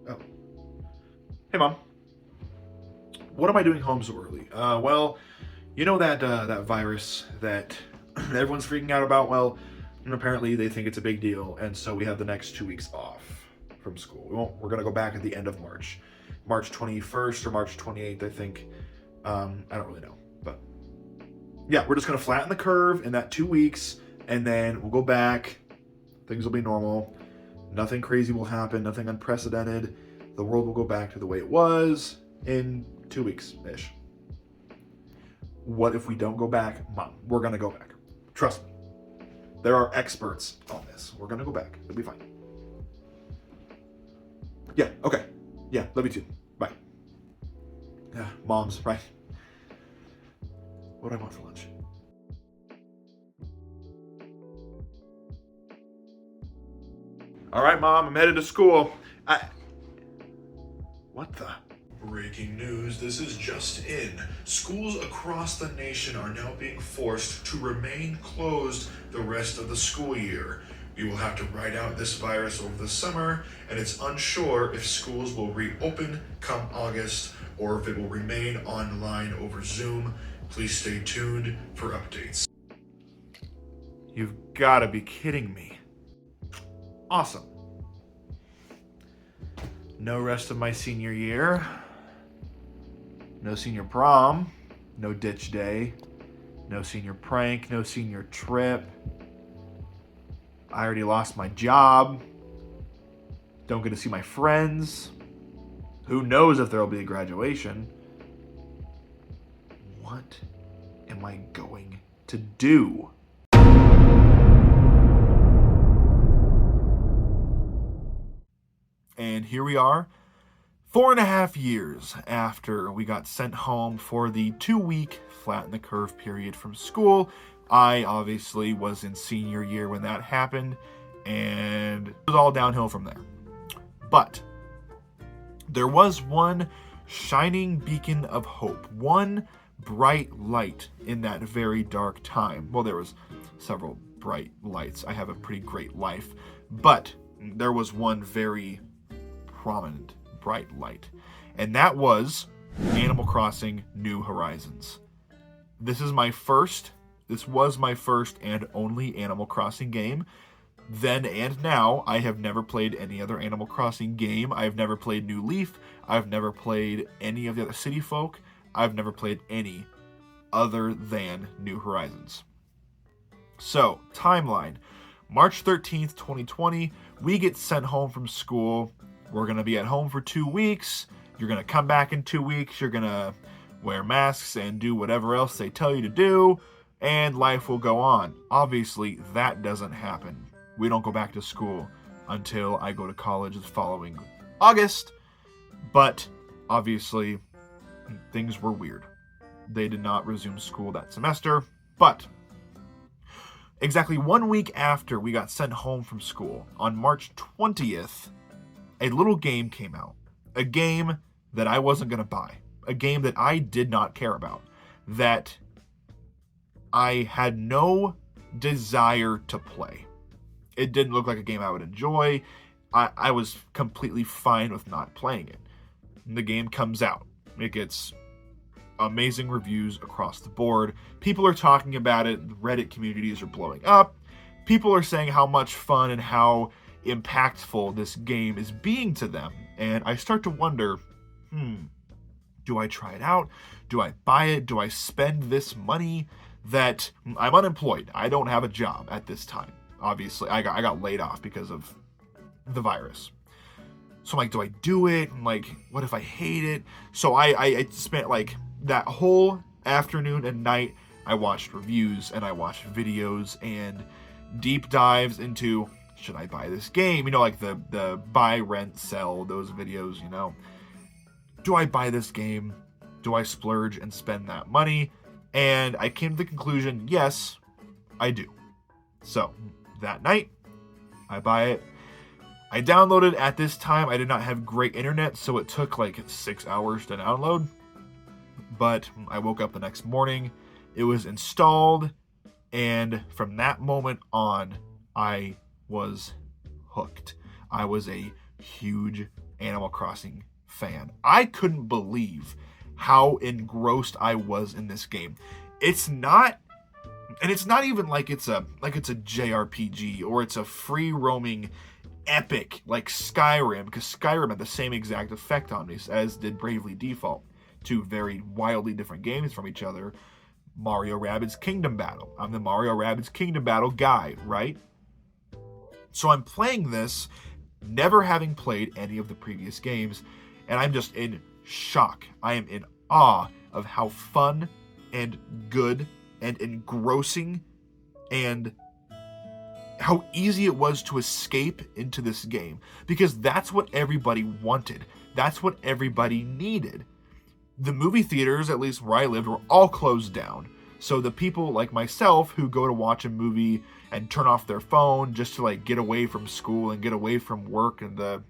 Oh. Hey, Mom. What am I doing home so early? Well, you know that virus that everyone's freaking out about? Well, apparently they think it's a big deal, and so we have the next 2 weeks off from school. We're gonna go back at the end of March, March 21st or March 28th, I think. I don't really know, but yeah, we're just gonna flatten the curve in that 2 weeks, and then we'll go back. Things will be normal. Nothing crazy will happen. Nothing unprecedented. The world will go back to the way it was in 2 weeks ish. What if we don't go back? Mom, we're gonna go back. Trust me. There are experts on this. We're gonna go back. It'll be fine. Yeah, okay. Yeah, love you too. Bye. Yeah, Mom's, right? What do I want for lunch? All right, Mom, I'm headed to school. What the? Breaking news, this is just in. Schools across the nation are now being forced to remain closed the rest of the school year. We will have to ride out this virus over the summer, and it's unsure if schools will reopen come August or if it will remain online over Zoom. Please stay tuned for updates. You've got to be kidding me. Awesome. No rest of my senior year. No senior prom. No ditch day. No senior prank. No senior trip. I already lost my job. Don't get to see my friends. Who knows if there'll be a graduation? What am I going to do? And here we are, 4.5 years after we got sent home for the 2-week flatten the curve period from school. I obviously was in senior year when that happened, and it was all downhill from there. But there was one shining beacon of hope, one bright light in that very dark time. Well, there was several bright lights. I have a pretty great life, but there was one very prominent bright light, and that was Animal Crossing New Horizons. This was my first and only Animal Crossing game. Then and now, I have never played any other Animal Crossing game. I've never played New Leaf. I've never played any of the other City Folk. I've never played any other than New Horizons. So, timeline. March 13th, 2020, we get sent home from school. We're going to be at home for 2 weeks. You're going to come back in 2 weeks. You're going to wear masks and do whatever else they tell you to do, and life will go on. Obviously, that doesn't happen. We don't go back to school until I go to college the following August, but obviously, things were weird. They did not resume school that semester, but exactly 1 week after we got sent home from school, on March 20th, a little game came out. A game that I wasn't going to buy. A game that I did not care about. That I had no desire to play. It didn't look like a game I would enjoy. I was completely fine with not playing it. And the game comes out. It gets amazing reviews across the board. People are talking about it. Reddit communities are blowing up. People are saying how much fun and how impactful this game is being to them. And I start to wonder, do I try it out? Do I buy it? Do I spend this money? That I'm unemployed. I don't have a job at this time. Obviously, I got laid off because of the virus. So I'm like, do I do it? I'm like, what if I hate it? So I spent like that whole afternoon and night. I watched reviews and I watched videos and deep dives into, should I buy this game? You know, like the buy, rent, sell, those videos, you know. Do I buy this game? Do I splurge and spend that money? And I came to the conclusion, yes, I do. So that night, I buy it. I downloaded. At this time, I did not have great internet, so it took like 6 hours to download. But I woke up the next morning, it was installed, and from that moment on, I was hooked. I was a huge Animal Crossing fan. I couldn't believe how engrossed I was in this game. It's not even like it's a JRPG or it's a free roaming epic like Skyrim, because Skyrim had the same exact effect on me as did Bravely Default. Two very wildly different games from each other. Mario Rabbids Kingdom Battle. I'm the Mario Rabbids Kingdom Battle guy, right? So I'm playing this, never having played any of the previous games, and I'm just in shock. I am in awe of how fun and good and engrossing and how easy it was to escape into this game, because that's what everybody wanted. That's what everybody needed. The movie theaters, at least where I lived, were all closed down. So the people like myself who go to watch a movie and turn off their phone just to like get away from school and get away from work and the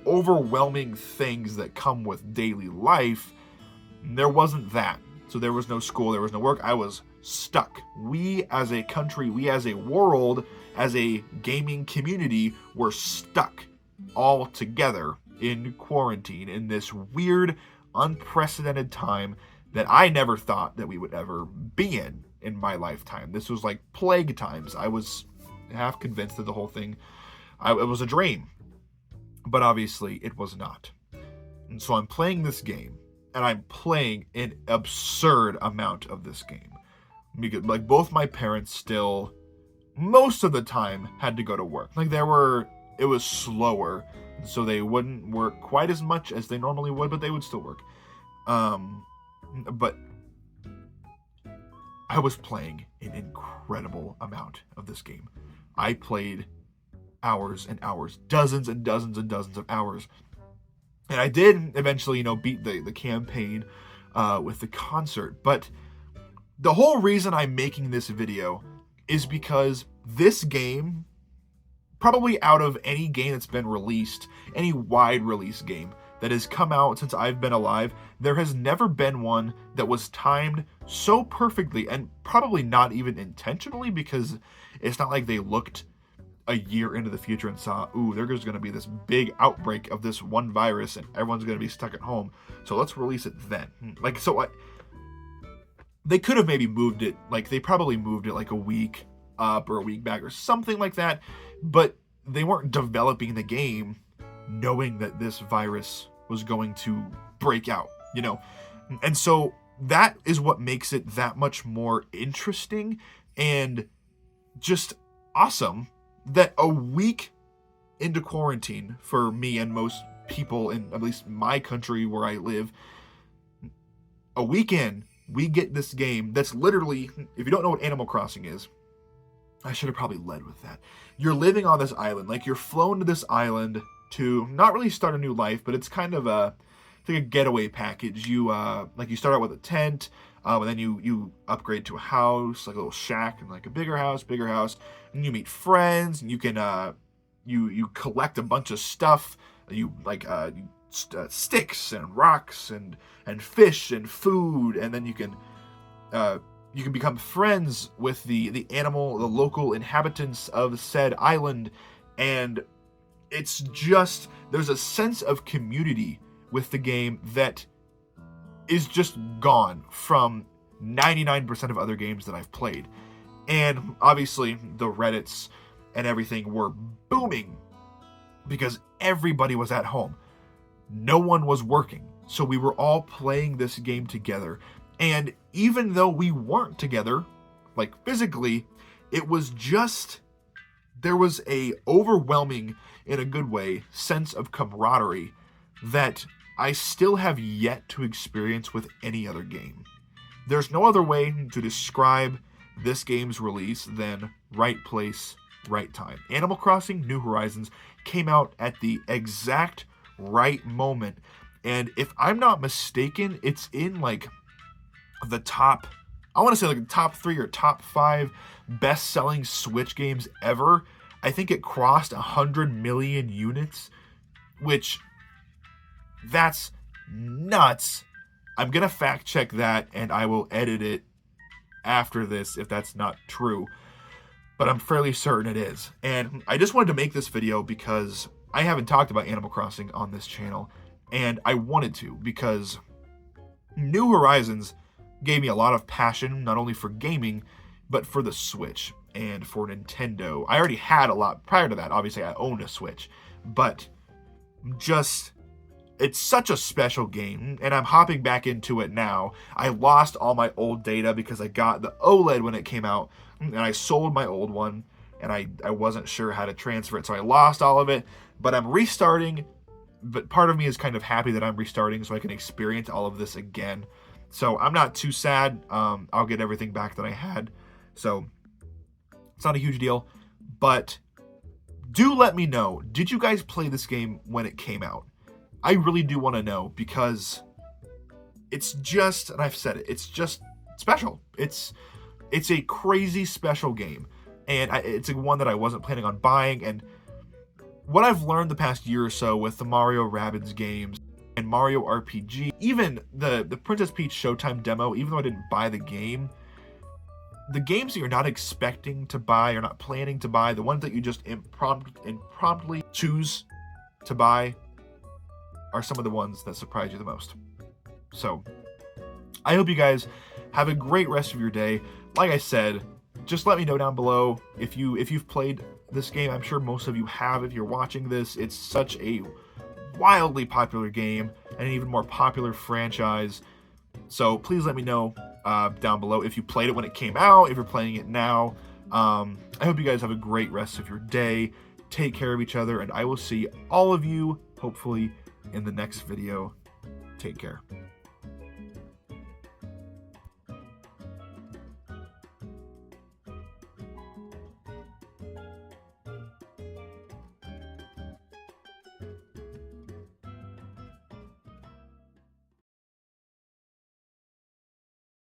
overwhelming things that come with daily life, there wasn't that. So there was no school, there was no work. I was stuck. We as a country, we as a world, as a gaming community, were stuck all together in quarantine in this weird, unprecedented time that I never thought that we would ever be in my lifetime. This was like plague times. I was half convinced that the whole thing, it was a dream. But obviously it was not. And so I'm playing this game, and I'm playing an absurd amount of this game. Because like both my parents still, most of the time, had to go to work. Like it was slower, so they wouldn't work quite as much as they normally would, but they would still work. But I was playing an incredible amount of this game. I played hours and hours, dozens and dozens and dozens of hours. And I did eventually, beat the campaign with the concert. But the whole reason I'm making this video is because this game, probably out of any game that's been released, any wide release game that has come out since I've been alive, there has never been one that was timed so perfectly, and probably not even intentionally, because it's not like they looked a year into the future and saw, ooh, there's going to be this big outbreak of this one virus and everyone's going to be stuck at home, so let's release it then. They could have maybe moved it, they probably moved it like a week up or a week back or something like that, but they weren't developing the game knowing that this virus was going to break out, And so that is what makes it that much more interesting and just awesome, that a week into quarantine for me and most people in at least my country where I live, a week in, we get this game that's literally, if you don't know what Animal Crossing is, I should have probably led with that. You're living on this island, you're flown to this island to not really start a new life, but it's kind of a getaway package. You you start out with a tent, and then you upgrade to a house, like a little shack, and like a bigger house, and you meet friends, and you can you collect a bunch of stuff. You sticks and rocks and fish and food, and then you can become friends with the local inhabitants of said island, and it's just, there's a sense of community with the game that is just gone from 99% of other games that I've played. And obviously the Reddits and everything were booming because everybody was at home. No one was working. So we were all playing this game together. And even though we weren't together, physically, it was just, there was a overwhelming, in a good way, sense of camaraderie that I still have yet to experience with any other game. There's no other way to describe this game's release than right place, right time. Animal Crossing New Horizons came out at the exact right moment, and if I'm not mistaken, it's in the top, I want to say the top 3 or top 5 best-selling Switch games ever. I think it crossed 100 million units, which, that's nuts. I'm going to fact check that, and I will edit it after this if that's not true. but I'm fairly certain it is. And I just wanted to make this video because I haven't talked about Animal Crossing on this channel, and I wanted to because New Horizons gave me a lot of passion, not only for gaming, but for the Switch and for Nintendo. I already had a lot prior to that. Obviously, I owned a Switch, but just, it's such a special game, and I'm hopping back into it now. I lost all my old data because I got the OLED when it came out, and I sold my old one, and I wasn't sure how to transfer it, so I lost all of it, but I'm restarting. But part of me is kind of happy that I'm restarting so I can experience all of this again. So I'm not too sad. I'll get everything back that I had. So it's not a huge deal. But do let me know, did you guys play this game when it came out? I really do want to know, because it's just, and I've said it, it's just special. It's a crazy special game. And it's one that I wasn't planning on buying. And what I've learned the past year or so with the Mario Rabbids games and Mario RPG, even the Princess Peach Showtime demo, even though I didn't buy the games that you're not expecting to buy or not planning to buy, the ones that you just impromptly choose to buy, are some of the ones that surprise you the most. So I hope you guys have a great rest of your day. Like I said, just let me know down below if you've played this game. I'm sure most of you have. If you're watching this, it's such a wildly popular game and an even more popular franchise. So please let me know down below if you played it when it came out, if you're playing it now. I hope you guys have a great rest of your day. Take care of each other, and I will see all of you, hopefully, in the next video. Take care.